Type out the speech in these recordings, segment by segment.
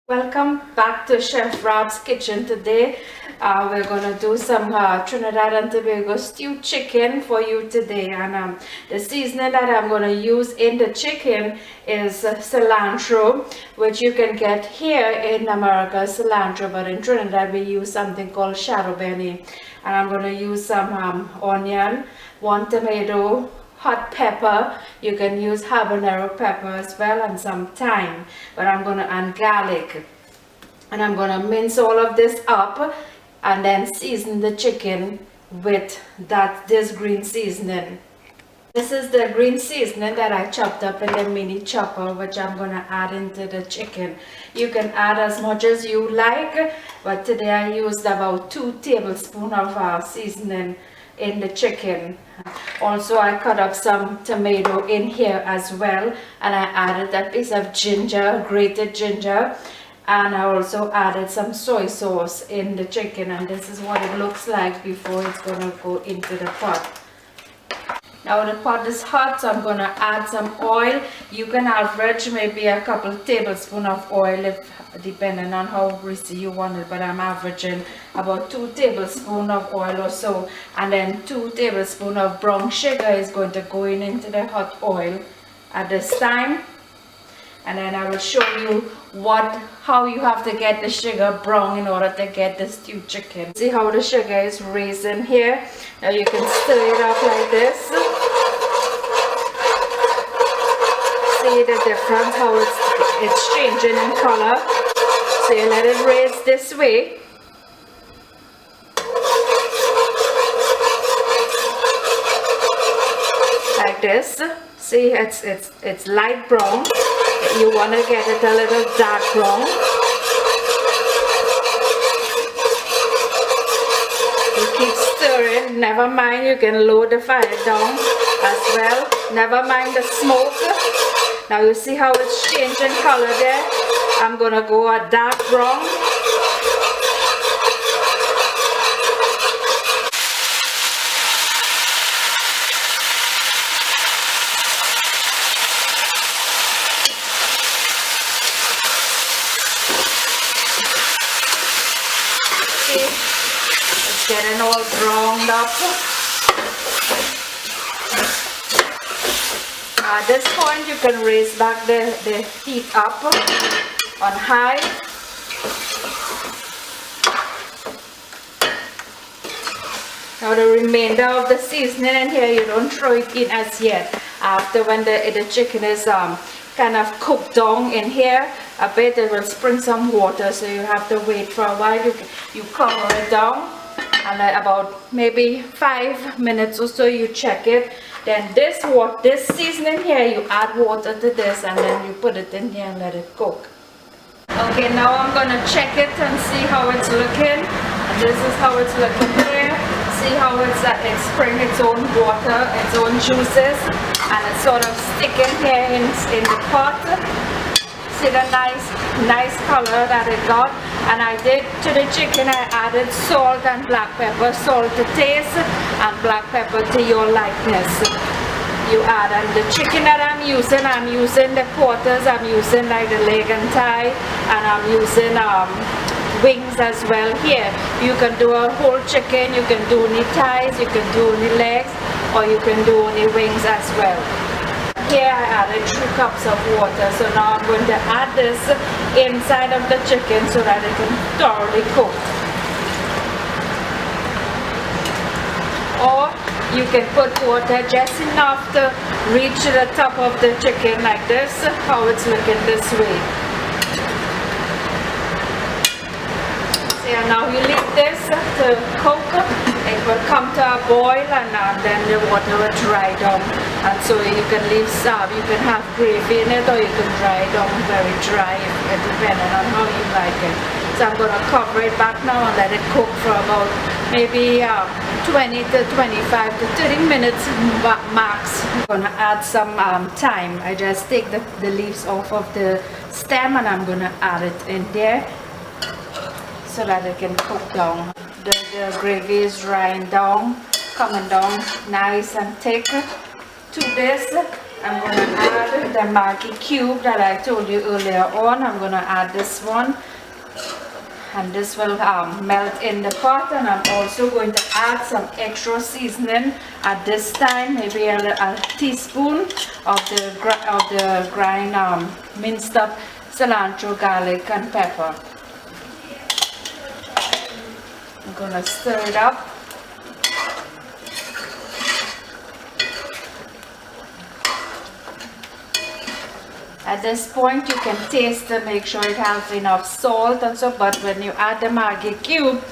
Welcome back to Chef Rab's kitchen. Today we're going to do some Trinidad and Tobago stewed chicken for you today, and the seasoning that I'm going to use in the chicken is cilantro, which you can get here in America, cilantro, but in Trinidad we use something called shadow benny. And I'm going to use some onion, 1 tomato, hot pepper. You can use habanero pepper as well, and some thyme, but and garlic. And I'm gonna mince all of this up and then season the chicken with this green seasoning. This is the green seasoning that I chopped up in the mini chopper, which I'm gonna add into the chicken. You can add as much as you like, but today I used about 2 tablespoons of seasoning in the chicken. Also, I cut up some tomato in here as well, and I added that piece of ginger, grated ginger, and I also added some soy sauce in the chicken, and this is what it looks like before it's gonna go into the pot. Now the pot is hot, so I'm gonna add some oil. You can average maybe a couple tablespoons of oil depending on how greasy you want it, but I'm averaging about 2 tablespoons of oil or so, and then 2 tablespoons of brown sugar is going to go into the hot oil at this time. And then I will show you how you have to get the sugar brown in order to get the stewed chicken. See how the sugar is raising here? Now you can stir it up like this. See the difference, how it's changing in color. So you let it raise this way. Like this. See, it's light brown. You want to get it a little dark brown. You keep stirring. Never mind, you can lower the fire down as well. Never mind the smoke. Now you see how it's changing color there. I'm gonna go a dark brown. It's getting all browned up. At this point you can raise back the heat up on high. Now the remainder of the seasoning in here, you don't throw it in as yet. After when the chicken is kind of cooked down in here a bit, it will spring some water, so you have to wait for a while. You cover it down, and at about maybe 5 minutes or so you check it. Then this seasoning here, you add water to this, and then you put it in here and let it cook. Okay, now I'm gonna check it and see how it's looking. And this is how it's looking here. See how it's spraying its own water, its own juices, and it's sort of sticking here in the pot. See the nice color that it got. And I did to the chicken, I added salt and black pepper, salt to taste and black pepper to your likeness. You add, and the chicken that I'm using the quarters, I'm using like the leg and thigh, and I'm using wings as well here. You can do a whole chicken, you can do only thighs, you can do only legs, or you can do only wings as well. Here I added 3 cups of water, so now I'm going to add this inside of the chicken so that it can thoroughly cook. Or you can put water just enough to reach the top of the chicken like this, how it's looking this way. And now you leave this to cook. It will come to a boil, and then the water will dry down. And so you can leave some. You can have gravy in it, or you can dry it down very dry, depending on how you like it. So I'm going to cover it back now and let it cook for about maybe 20 to 25 to 30 minutes max. I'm going to add some thyme. I just take the leaves off of the stem, and I'm going to add it in there, so that it can cook down. The gravy is drying down, coming down nice and thick. To this, I'm going to add the Maggi cube that I told you earlier on. I'm going to add this one. And this will melt in the pot, and I'm also going to add some extra seasoning at this time, maybe a teaspoon of the grind minced up cilantro, garlic and pepper. I'm going to stir it up. At this point you can taste to make sure it has enough salt and so, but when you add the Maggi cube,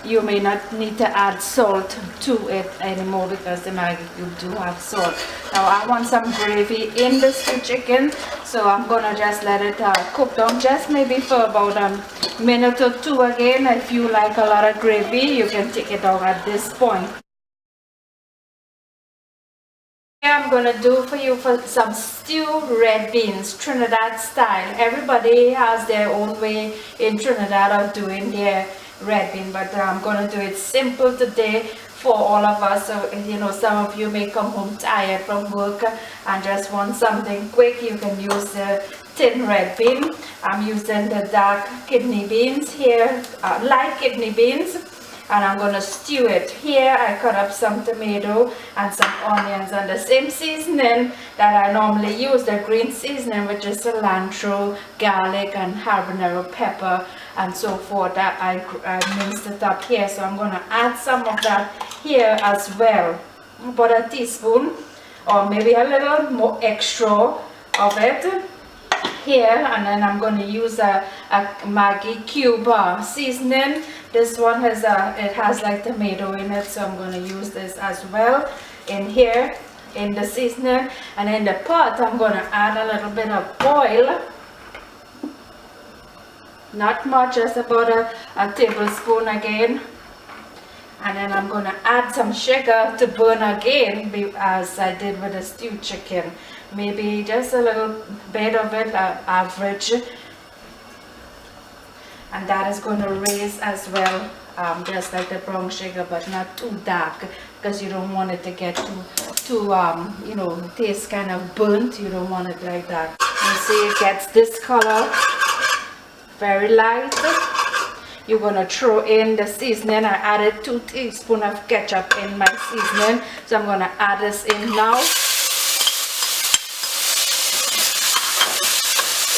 you may not need to add salt to it anymore because the Maggi cube do have salt. Now I want some gravy in the stew chicken, so I'm gonna just let it cook down just maybe for about a minute or two again. If you like a lot of gravy, you can take it out at this point. I'm gonna do for you some stewed red beans, Trinidad style. Everybody has their own way in Trinidad of doing their red bean, but I'm gonna do it simple today for all of us. So you know, some of you may come home tired from work and just want something quick. You can use the tin red bean. I'm using the dark kidney beans here, light kidney beans. And I'm going to stew it. Here I cut up some tomato and some onions and the same seasoning that I normally use, the green seasoning, which is cilantro, garlic and habanero pepper and so forth. That I minced it up here, so I'm going to add some of that here as well. About a teaspoon or maybe a little more extra of it here, and then I'm going to use a Maggi cube seasoning. This one has it has like tomato in it, so I'm going to use this as well in here in the seasoning. And in the pot I'm going to add a little bit of oil, not much, just about a tablespoon again. And then I'm going to add some sugar to burn again, as I did with the stewed chicken. Maybe just a little bit of it, average. And that is going to raise as well, just like the brown sugar, but not too dark, because you don't want it to get too you know, taste kind of burnt. You don't want it like that. You see it gets this color, very light. You're going to throw in the seasoning. I added 2 teaspoons of ketchup in my seasoning, so I'm going to add this in now.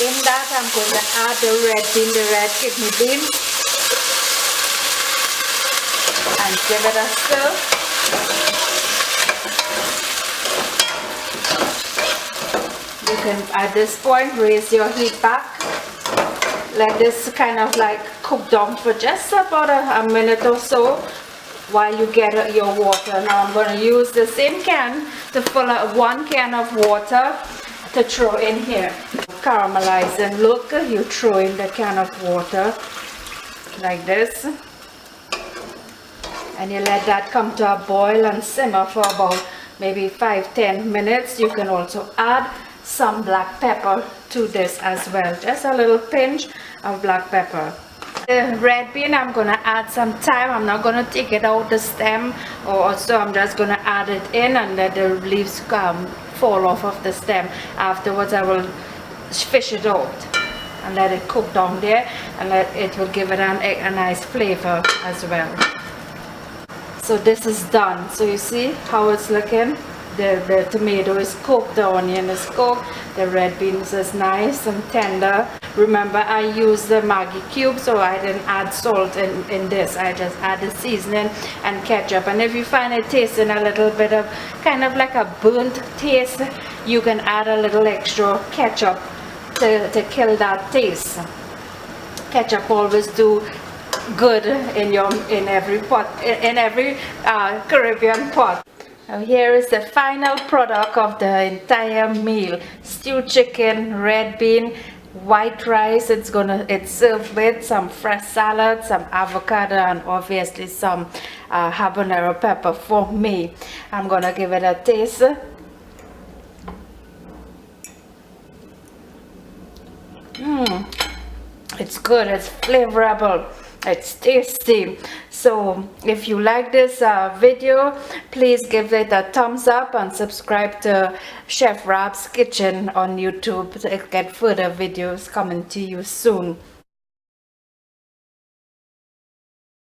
In that I'm going to add the red bean, the red kidney bean, and give it a stir. You can at this point raise your heat back. Let this kind of like cook down for just about a minute or so while you get your water. Now I'm going to use the same can to fill up 1 can of water to throw in here. Caramelizing look, you throw in the can of water like this, and you let that come to a boil and simmer for about maybe 5-10 minutes. You can also add some black pepper to this as well, just a little pinch of black pepper. The red bean, I'm going to add some thyme. I'm not going to take it out the stem, or so I'm just going to add it in and let the leaves fall off of the stem. Afterwards I will fish it out and let it cook down there, and it will give it a nice flavor as well. So this is done. So you see how it's looking. The tomato is cooked, the onion is cooked, the red beans is nice and tender. Remember, I used the Maggi cube, so I didn't add salt in this. I just added seasoning and ketchup. And if you find it tasting a little bit of kind of like a burnt taste, you can add a little extra ketchup to kill that taste. Ketchup always do good in every pot, in every Caribbean pot. Now here is the final product of the entire meal: stewed chicken, red bean, white rice. It's served with some fresh salad, some avocado, and obviously some habanero pepper for me. I'm gonna give it a taste. It's good, it's flavorable. It's tasty. So if you like this video, please give it a thumbs up and subscribe to Chef Rab's Kitchen on YouTube to get further videos coming to you soon.